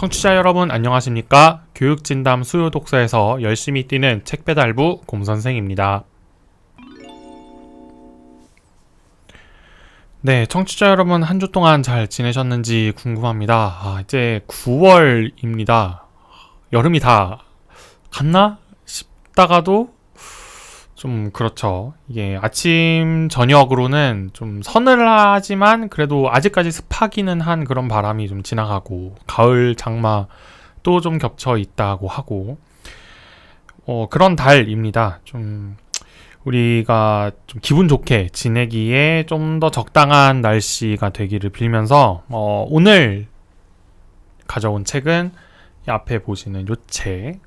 청취자 여러분 안녕하십니까? 교육진담 수요독서에서 열심히 뛰는 책배달부 곰선생입니다. 네, 청취자 여러분 한 주 동안 잘 지내셨는지 궁금합니다. 이제 9월입니다. 여름이 다 갔나 싶다가도 좀 그렇죠. 이게 아침 저녁으로는 좀 서늘하지만 그래도 아직까지 습하기는 한 그런 바람이 좀 지나가고, 가을 장마도 좀 겹쳐 있다고 하고, 그런 달입니다. 좀 우리가 좀 기분 좋게 지내기에 좀 더 적당한 날씨가 되기를 빌면서 오늘 가져온 책은 이 앞에 보시는 요 책,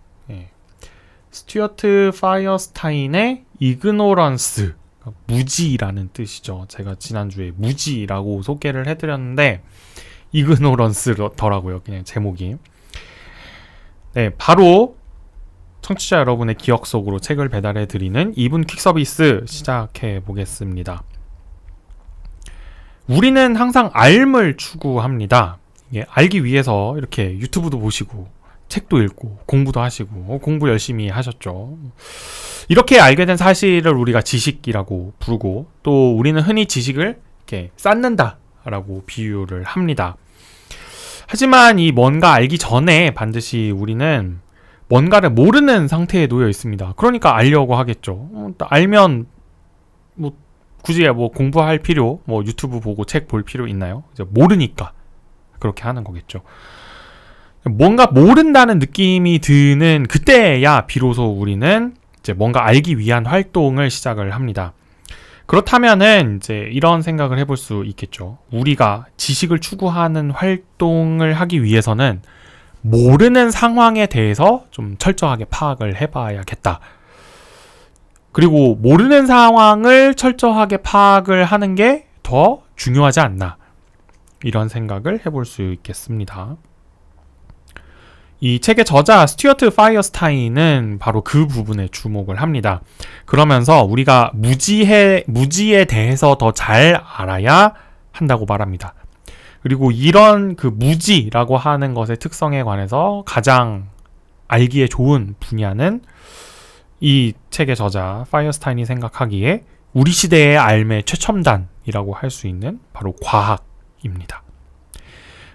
스튜어트 파이어스타인의 이그노런스, 무지라는 뜻이죠. 제가 지난주에 무지라고 소개를 해드렸는데 이그노런스더라고요, 그냥 제목이. 네, 바로 청취자 여러분의 기억 속으로 책을 배달해드리는 2분 퀵 서비스 시작해 보겠습니다. 우리는 항상 알을 추구합니다. 알기 위해서 이렇게 유튜브도 보시고 책도 읽고 공부도 하시고 공부 열심히 하셨죠. 이렇게 알게 된 사실을 우리가 지식이라고 부르고, 또 우리는 흔히 지식을 이렇게 쌓는다 라고 비유를 합니다. 하지만 이 뭔가 알기 전에 반드시 우리는 뭔가를 모르는 상태에 놓여 있습니다. 그러니까 알려고 하겠죠. 알면 굳이 공부할 필요, 유튜브 보고 책 볼 필요 있나요? 이제 모르니까 그렇게 하는 거겠죠. 뭔가 모른다는 느낌이 드는 그때야 비로소 우리는 이제 뭔가 알기 위한 활동을 시작을 합니다. 그렇다면은 이제 이런 생각을 해볼 수 있겠죠. 우리가 지식을 추구하는 활동을 하기 위해서는 모르는 상황에 대해서 좀 철저하게 파악을 해봐야겠다. 그리고 모르는 상황을 철저하게 파악을 하는 게 더 중요하지 않나, 이런 생각을 해볼 수 있겠습니다. 이 책의 저자 스튜어트 파이어스타인은 바로 그 부분에 주목을 합니다. 그러면서 우리가 무지에 대해서 더 잘 알아야 한다고 말합니다. 그리고 이런 그 무지라고 하는 것의 특성에 관해서 가장 알기에 좋은 분야는 이 책의 저자 파이어스타인이 생각하기에 우리 시대의 알의 최첨단이라고 할 수 있는 바로 과학입니다.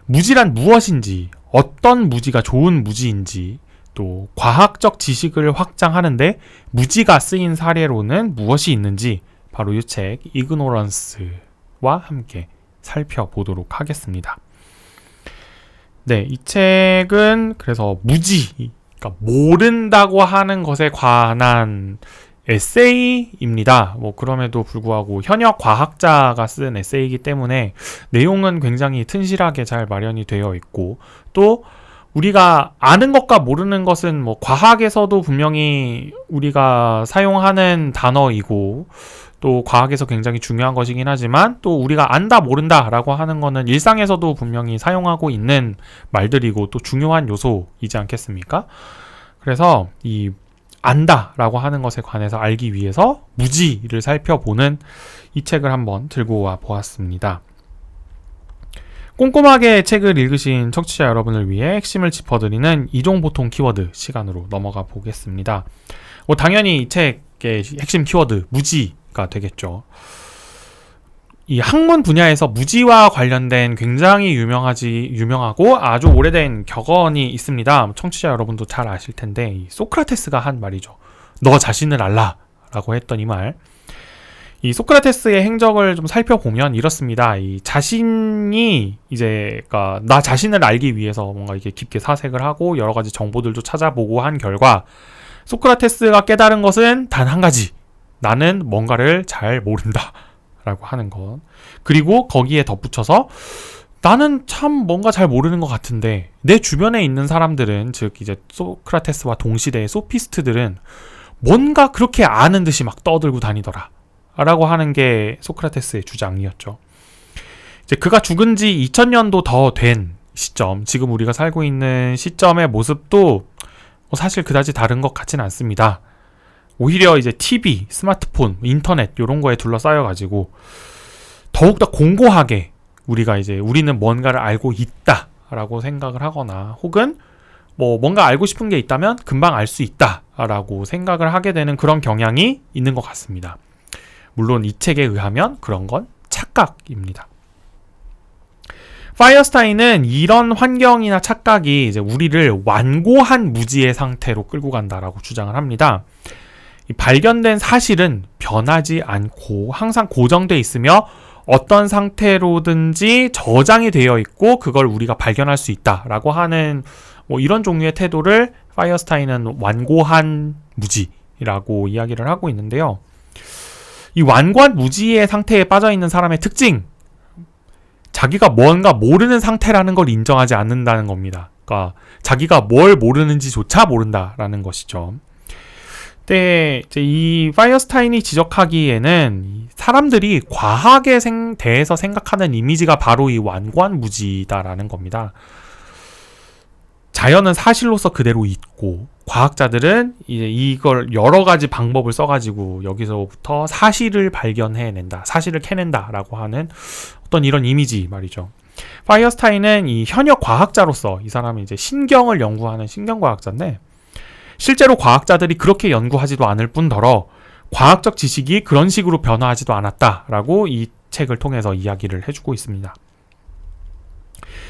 무지란 무엇인지, 어떤 무지가 좋은 무지인지, 또 과학적 지식을 확장하는데 무지가 쓰인 사례로는 무엇이 있는지 바로 이 책 이그노런스와 함께 살펴보도록 하겠습니다. 네, 이 책은 그래서 무지, 그러니까 모른다고 하는 것에 관한 에세이입니다. 그럼에도 불구하고 현역 과학자가 쓴 에세이이기 때문에 내용은 굉장히 튼실하게 잘 마련이 되어 있고, 또 우리가 아는 것과 모르는 것은 과학에서도 분명히 우리가 사용하는 단어이고, 또 과학에서 굉장히 중요한 것이긴 하지만, 또 우리가 안다 모른다 라고 하는 거는 일상에서도 분명히 사용하고 있는 말들이고 또 중요한 요소이지 않겠습니까? 그래서 이 안다 라고 하는 것에 관해서 알기 위해서 무지를 살펴보는 이 책을 한번 들고 와 보았습니다. 꼼꼼하게 책을 읽으신 청취자 여러분을 위해 핵심을 짚어드리는 이종보통 키워드 시간으로 넘어가 보겠습니다. 당연히 이 책의 핵심 키워드 무지가 되겠죠. 이 학문 분야에서 무지와 관련된 굉장히 유명하고 아주 오래된 격언이 있습니다. 청취자 여러분도 잘 아실 텐데, 이 소크라테스가 한 말이죠. 너 자신을 알라 라고 했던 이 말. 이 소크라테스의 행적을 좀 살펴보면 이렇습니다. 이 자신이 이제 나 자신을 알기 위해서 뭔가 이렇게 깊게 사색을 하고 여러 가지 정보들도 찾아보고 한 결과, 소크라테스가 깨달은 것은 단 한 가지. 나는 뭔가를 잘 모른다 라고 하는 것. 그리고 거기에 덧붙여서 나는 참 뭔가 잘 모르는 것 같은데 내 주변에 있는 사람들은, 즉 이제 소크라테스와 동시대의 소피스트들은 뭔가 그렇게 아는 듯이 막 떠들고 다니더라 라고 하는 게 소크라테스의 주장이었죠. 이제 그가 죽은 지 2000년도 더 된 시점, 지금 우리가 살고 있는 시점의 모습도 사실 그다지 다른 것 같진 않습니다. 오히려 이제 TV, 스마트폰, 인터넷 이런 거에 둘러싸여가지고 더욱더 공고하게 우리는 뭔가를 알고 있다 라고 생각을 하거나 혹은 뭐 뭔가 알고 싶은 게 있다면 금방 알 수 있다 라고 생각을 하게 되는 그런 경향이 있는 것 같습니다. 물론 이 책에 의하면 그런 건 착각입니다. 파이어스타인은 이런 환경이나 착각이 이제 우리를 완고한 무지의 상태로 끌고 간다라고 주장을 합니다. 발견된 사실은 변하지 않고 항상 고정돼 있으며 어떤 상태로든지 저장이 되어 있고 그걸 우리가 발견할 수 있다라고 하는 뭐 이런 종류의 태도를 파이어스타인은 완고한 무지라고 이야기를 하고 있는데요. 이 완고한 무지의 상태에 빠져 있는 사람의 특징, 자기가 뭔가 모르는 상태라는 걸 인정하지 않는다는 겁니다. 그러니까 자기가 뭘 모르는지조차 모른다라는 것이죠. 근데 이제 이 파이어스타인이 지적하기에는 사람들이 과학에 대해서 생각하는 이미지가 바로 이 완고한 무지다라는 겁니다. 자연은 사실로서 그대로 있고 과학자들은 이제 이걸 여러 가지 방법을 써가지고 여기서부터 사실을 발견해낸다, 사실을 캐낸다라고 하는 어떤 이런 이미지 말이죠. 파이어스타인은 이 현역 과학자로서 이 사람이 이제 신경을 연구하는 신경과학자인데 실제로 과학자들이 그렇게 연구하지도 않을 뿐더러 과학적 지식이 그런 식으로 변화하지도 않았다라고 이 책을 통해서 이야기를 해주고 있습니다.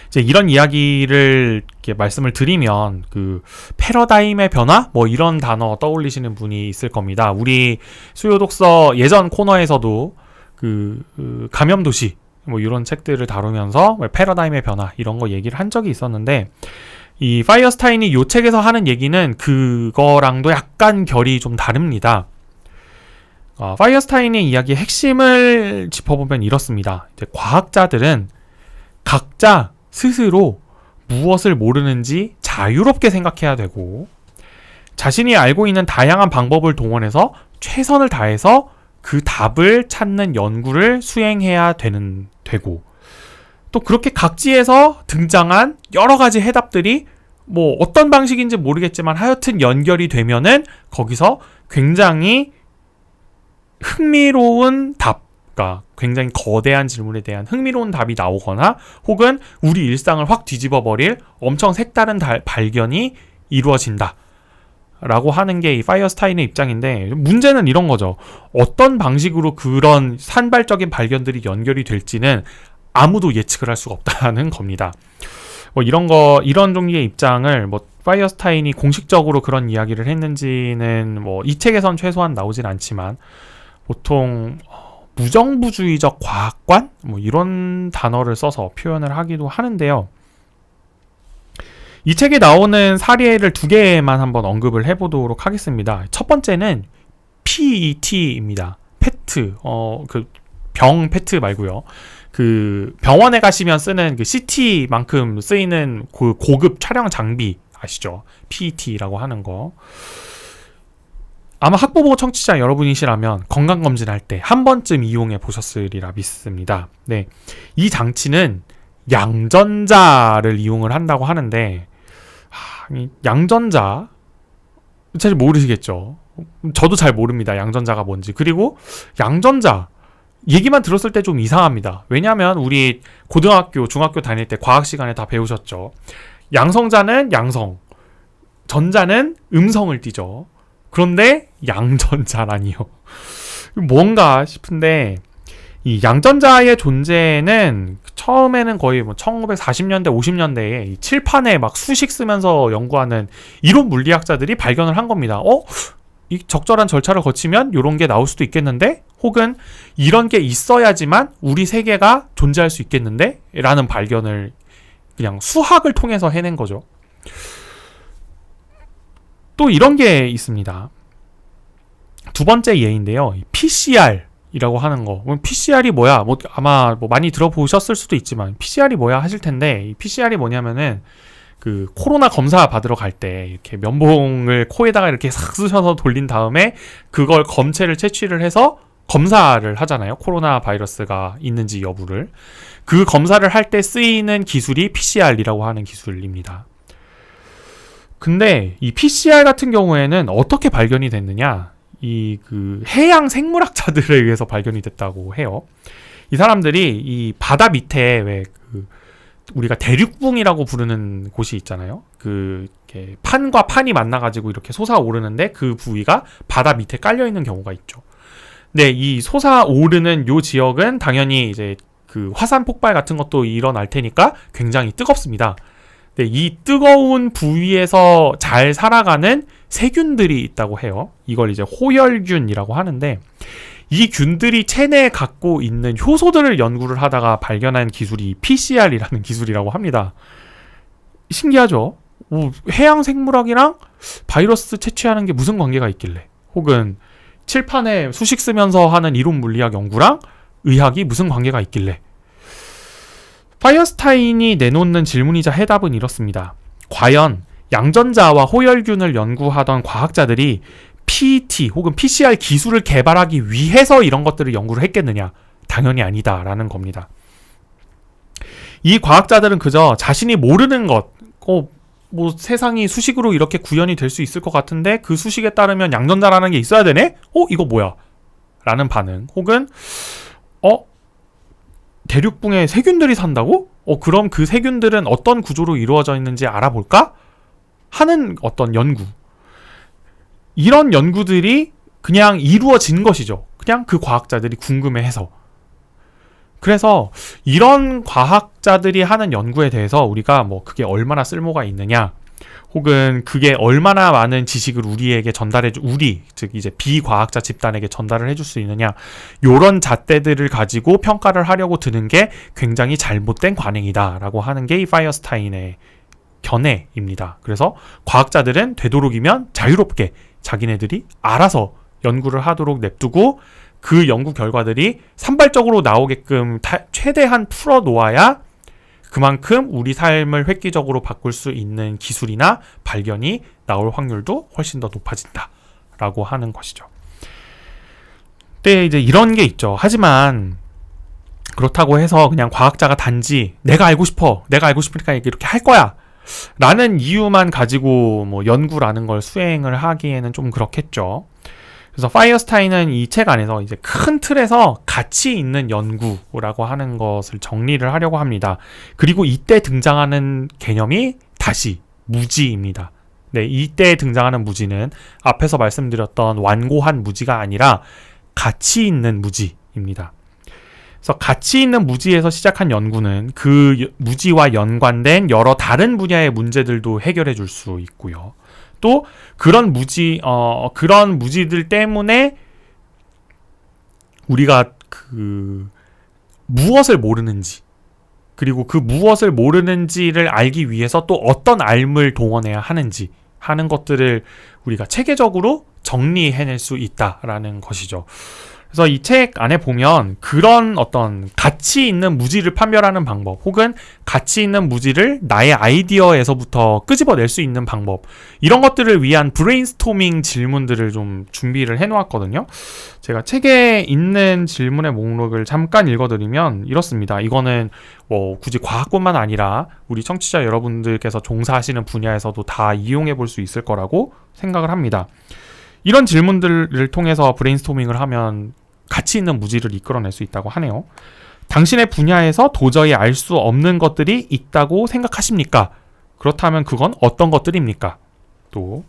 이제 이런 이야기를 이렇게 말씀을 드리면 그 패러다임의 변화 뭐 이런 단어 떠올리시는 분이 있을 겁니다. 우리 수요 독서 예전 코너에서도 그 감염도시 뭐 이런 책들을 다루면서 패러다임의 변화 이런 거 얘기를 한 적이 있었는데 이 파이어스타인이 이 책에서 하는 얘기는 그거랑도 약간 결이 좀 다릅니다. 파이어스타인의 이야기의 핵심을 짚어보면 이렇습니다. 이제 과학자들은 각자 스스로 무엇을 모르는지 자유롭게 생각해야 되고 자신이 알고 있는 다양한 방법을 동원해서 최선을 다해서 그 답을 찾는 연구를 수행해야 되고 또 그렇게 각지에서 등장한 여러 가지 해답들이 뭐 어떤 방식인지 모르겠지만 하여튼 연결이 되면은 거기서 굉장히 흥미로운 답, 그러니까 굉장히 거대한 질문에 대한 흥미로운 답이 나오거나 혹은 우리 일상을 확 뒤집어버릴 엄청 색다른 발견이 이루어진다 라고 하는 게 이 파이어스타인의 입장인데 문제는 이런 거죠. 어떤 방식으로 그런 산발적인 발견들이 연결이 될지는 아무도 예측을 할 수가 없다는 겁니다. 뭐 이런 종류의 입장을 뭐 파이어스타인이 공식적으로 그런 이야기를 했는지는 뭐 이 책에선 최소한 나오진 않지만 보통 무정부주의적 과학관 뭐 이런 단어를 써서 표현을 하기도 하는데요. 이 책에 나오는 사례를 두 개만 한번 언급을 해보도록 하겠습니다. 첫 번째는 PET입니다. 페트, 그 병 페트 말고요. 그 병원에 가시면 쓰는 그 CT만큼 쓰이는 그 고급 촬영 장비 아시죠? PET라고 하는 거. 아마 학부모 청취자 여러분이시라면 건강검진할 때 한 번쯤 이용해 보셨으리라 믿습니다. 네, 이 장치는 양전자를 이용을 한다고 하는데 양전자 잘 모르시겠죠? 저도 잘 모릅니다. 양전자가 뭔지. 그리고 양전자 얘기만 들었을 때 좀 이상합니다. 왜냐하면 우리 고등학교, 중학교 다닐 때 과학 시간에 다 배우셨죠. 양성자는 양성, 전자는 음성을 띠죠. 그런데 양전자라니요. 뭔가 싶은데 이 양전자의 존재는 처음에는 거의 뭐 1940년대, 50년대에 칠판에 막 수식 쓰면서 연구하는 이론 물리학자들이 발견을 한 겁니다. 이 적절한 절차를 거치면 이런 게 나올 수도 있겠는데? 혹은 이런 게 있어야지만 우리 세계가 존재할 수 있겠는데? 라는 발견을 그냥 수학을 통해서 해낸 거죠. 또 이런 게 있습니다. 두 번째 예인데요. PCR이라고 하는 거. PCR이 뭐야? 아마 많이 들어보셨을 수도 있지만 PCR이 뭐야 하실 텐데 이 PCR이 뭐냐면은 그 코로나 검사 받으러 갈 때 이렇게 면봉을 코에다가 이렇게 싹 쑤셔서 돌린 다음에 그걸 검체를 채취를 해서 검사를 하잖아요. 코로나 바이러스가 있는지 여부를. 그 검사를 할 때 쓰이는 기술이 PCR이라고 하는 기술입니다. 근데 이 PCR 같은 경우에는 어떻게 발견이 됐느냐? 이 그 해양 생물학자들에 의해서 발견이 됐다고 해요. 이 사람들이 이 바다 밑에 왜 그 우리가 대륙붕이라고 부르는 곳이 있잖아요. 그 이렇게 판과 판이 만나가지고 이렇게 솟아오르는데 그 부위가 바다 밑에 깔려 있는 경우가 있죠. 네, 이 솟아오르는 요 지역은 당연히 이제 그 화산 폭발 같은 것도 일어날 테니까 굉장히 뜨겁습니다. 네, 이 뜨거운 부위에서 잘 살아가는 세균들이 있다고 해요. 이걸 이제 호열균이라고 하는데, 이 균들이 체내에 갖고 있는 효소들을 연구를 하다가 발견한 기술이 PCR이라는 기술이라고 합니다. 신기하죠? 해양 생물학이랑 바이러스 채취하는 게 무슨 관계가 있길래, 혹은 칠판에 수식 쓰면서 하는 이론 물리학 연구랑 의학이 무슨 관계가 있길래. 파이어스타인이 내놓는 질문이자 해답은 이렇습니다. 과연 양전자와 호열균을 연구하던 과학자들이 PET 혹은 PCR 기술을 개발하기 위해서 이런 것들을 연구를 했겠느냐? 당연히 아니다라는 겁니다. 이 과학자들은 그저 자신이 모르는 것, 뭐 세상이 수식으로 이렇게 구현이 될 수 있을 것 같은데 그 수식에 따르면 양전자라는 게 있어야 되네? 이거 뭐야? 라는 반응, 혹은 대륙붕에 세균들이 산다고? 그럼 그 세균들은 어떤 구조로 이루어져 있는지 알아볼까? 하는 어떤 연구. 이런 연구들이 그냥 이루어진 것이죠. 그냥 그 과학자들이 궁금해해서. 그래서 이런 과학자들이 하는 연구에 대해서 우리가 뭐 그게 얼마나 쓸모가 있느냐, 혹은 그게 얼마나 많은 지식을 우리에게 즉 이제 비과학자 집단에게 전달을 해줄 수 있느냐, 요런 잣대들을 가지고 평가를 하려고 드는 게 굉장히 잘못된 관행이다라고 하는 게 이 파이어스타인의 견해입니다. 그래서 과학자들은 되도록이면 자유롭게 자기네들이 알아서 연구를 하도록 냅두고, 그 연구 결과들이 산발적으로 나오게끔 최대한 풀어놓아야 그만큼 우리 삶을 획기적으로 바꿀 수 있는 기술이나 발견이 나올 확률도 훨씬 더 높아진다라고 하는 것이죠. 근데 이제 이런 게 있죠. 하지만 그렇다고 해서 그냥 과학자가 단지 내가 알고 싶으니까 이렇게 할 거야 라는 이유만 가지고 뭐 연구라는 걸 수행을 하기에는 좀 그렇겠죠. 그래서 파이어스타인은 이 책 안에서 이제 큰 틀에서 가치 있는 연구라고 하는 것을 정리를 하려고 합니다. 그리고 이때 등장하는 개념이 다시 무지입니다. 네, 이때 등장하는 무지는 앞에서 말씀드렸던 완고한 무지가 아니라 가치 있는 무지입니다. 그래서 가치 있는 무지에서 시작한 연구는 그 무지와 연관된 여러 다른 분야의 문제들도 해결해 줄 수 있고요. 또 그런 무지들 때문에 우리가 그 무엇을 모르는지, 그리고 그 무엇을 모르는지를 알기 위해서 또 어떤 알을 동원해야 하는지 하는 것들을 우리가 체계적으로 정리해낼 수 있다라는 것이죠. 그래서 이 책 안에 보면 그런 어떤 가치 있는 무지를 판별하는 방법, 혹은 가치 있는 무지를 나의 아이디어에서부터 끄집어낼 수 있는 방법, 이런 것들을 위한 브레인스토밍 질문들을 좀 준비를 해놓았거든요. 제가 책에 있는 질문의 목록을 잠깐 읽어드리면 이렇습니다. 이거는 뭐 굳이 과학뿐만 아니라 우리 청취자 여러분들께서 종사하시는 분야에서도 다 이용해 볼 수 있을 거라고 생각을 합니다. 이런 질문들을 통해서 브레인스토밍을 하면 가치 있는 무지를 이끌어낼 수 있다고 하네요. 당신의 분야에서 도저히 알 수 없는 것들이 있다고 생각하십니까? 그렇다면 그건 어떤 것들입니까? 또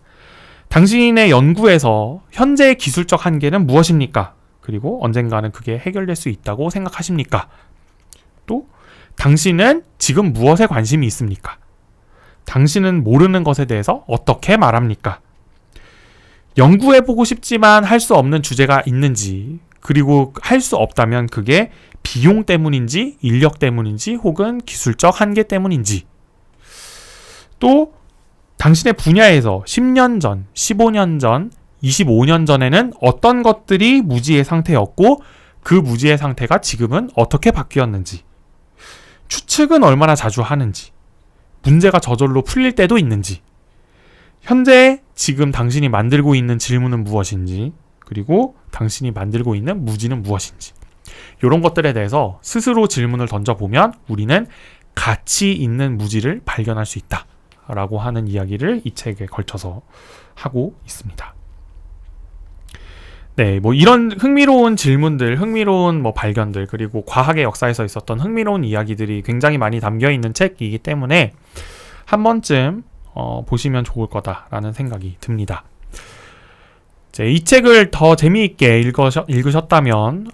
당신의 연구에서 현재의 기술적 한계는 무엇입니까? 그리고 언젠가는 그게 해결될 수 있다고 생각하십니까? 또 당신은 지금 무엇에 관심이 있습니까? 당신은 모르는 것에 대해서 어떻게 말합니까? 연구해보고 싶지만 할 수 없는 주제가 있는지, 그리고 할 수 없다면 그게 비용 때문인지, 인력 때문인지, 혹은 기술적 한계 때문인지. 또 당신의 분야에서 10년 전, 15년 전, 25년 전에는 어떤 것들이 무지의 상태였고 그 무지의 상태가 지금은 어떻게 바뀌었는지, 추측은 얼마나 자주 하는지, 문제가 저절로 풀릴 때도 있는지, 현재 지금 당신이 만들고 있는 질문은 무엇인지, 그리고 당신이 만들고 있는 무지는 무엇인지, 이런 것들에 대해서 스스로 질문을 던져보면 우리는 가치 있는 무지를 발견할 수 있다 라고 하는 이야기를 이 책에 걸쳐서 하고 있습니다. 네, 뭐 이런 흥미로운 질문들, 흥미로운 뭐 발견들, 그리고 과학의 역사에서 있었던 흥미로운 이야기들이 굉장히 많이 담겨 있는 책이기 때문에 한 번쯤 보시면 좋을 거다라는 생각이 듭니다. 이제 이 책을 더 재미있게 읽으셨다면,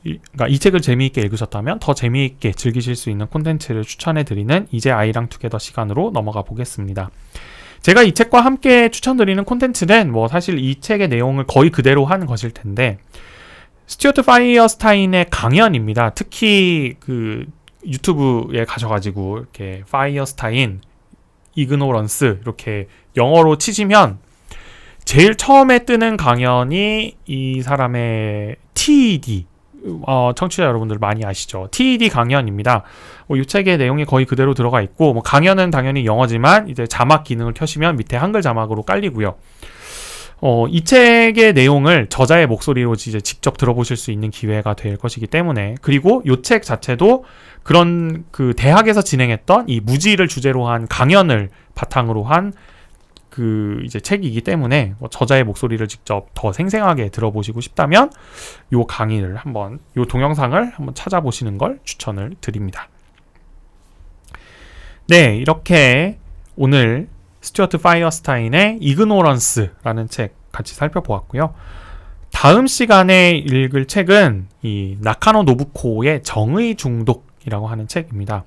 그러니까 이 책을 재미있게 읽으셨다면 더 재미있게 즐기실 수 있는 콘텐츠를 추천해드리는 이제 아이랑 투게더 시간으로 넘어가 보겠습니다. 제가 이 책과 함께 추천드리는 콘텐츠는 뭐 사실 이 책의 내용을 거의 그대로 한 것일 텐데, 스튜어트 파이어스타인의 강연입니다. 특히 그 유튜브에 가셔가지고 이렇게 파이어스타인, 이그노런스 이렇게 영어로 치시면 제일 처음에 뜨는 강연이 이 사람의 TED, 청취자 여러분들 많이 아시죠? TED 강연입니다. 이 책의 내용이 거의 그대로 들어가 있고, 뭐 강연은 당연히 영어지만 이제 자막 기능을 켜시면 밑에 한글 자막으로 깔리고요. 이 책의 내용을 저자의 목소리로 이제 직접 들어보실 수 있는 기회가 될 것이기 때문에, 그리고 이 책 자체도 그런 그 대학에서 진행했던 이 무지를 주제로 한 강연을 바탕으로 한 그 이제 책이기 때문에 저자의 목소리를 직접 더 생생하게 들어보시고 싶다면 요 강의를 한번, 요 동영상을 한번 찾아보시는 걸 추천을 드립니다. 네, 이렇게 오늘 스튜어트 파이어스타인의 이그노런스라는 책 같이 살펴보았고요. 다음 시간에 읽을 책은 이 나카노 노부코의 정의 중독이라고 하는 책입니다.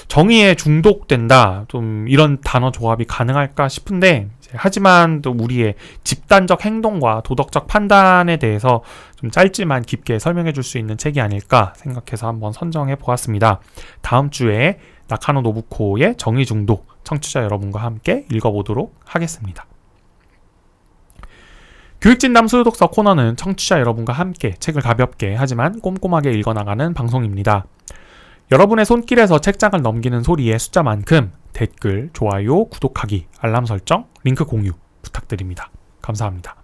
정의에 중독된다, 좀 이런 단어 조합이 가능할까 싶은데, 하지만 또 우리의 집단적 행동과 도덕적 판단에 대해서 좀 짧지만 깊게 설명해 줄 수 있는 책이 아닐까 생각해서 한번 선정해 보았습니다. 다음 주에 나카노 노부코의 정의 중독, 청취자 여러분과 함께 읽어보도록 하겠습니다. 교육진담 수요독서 코너는 청취자 여러분과 함께 책을 가볍게 하지만 꼼꼼하게 읽어나가는 방송입니다. 여러분의 손길에서 책장을 넘기는 소리의 숫자만큼 댓글, 좋아요, 구독하기, 알람 설정, 링크 공유 부탁드립니다. 감사합니다.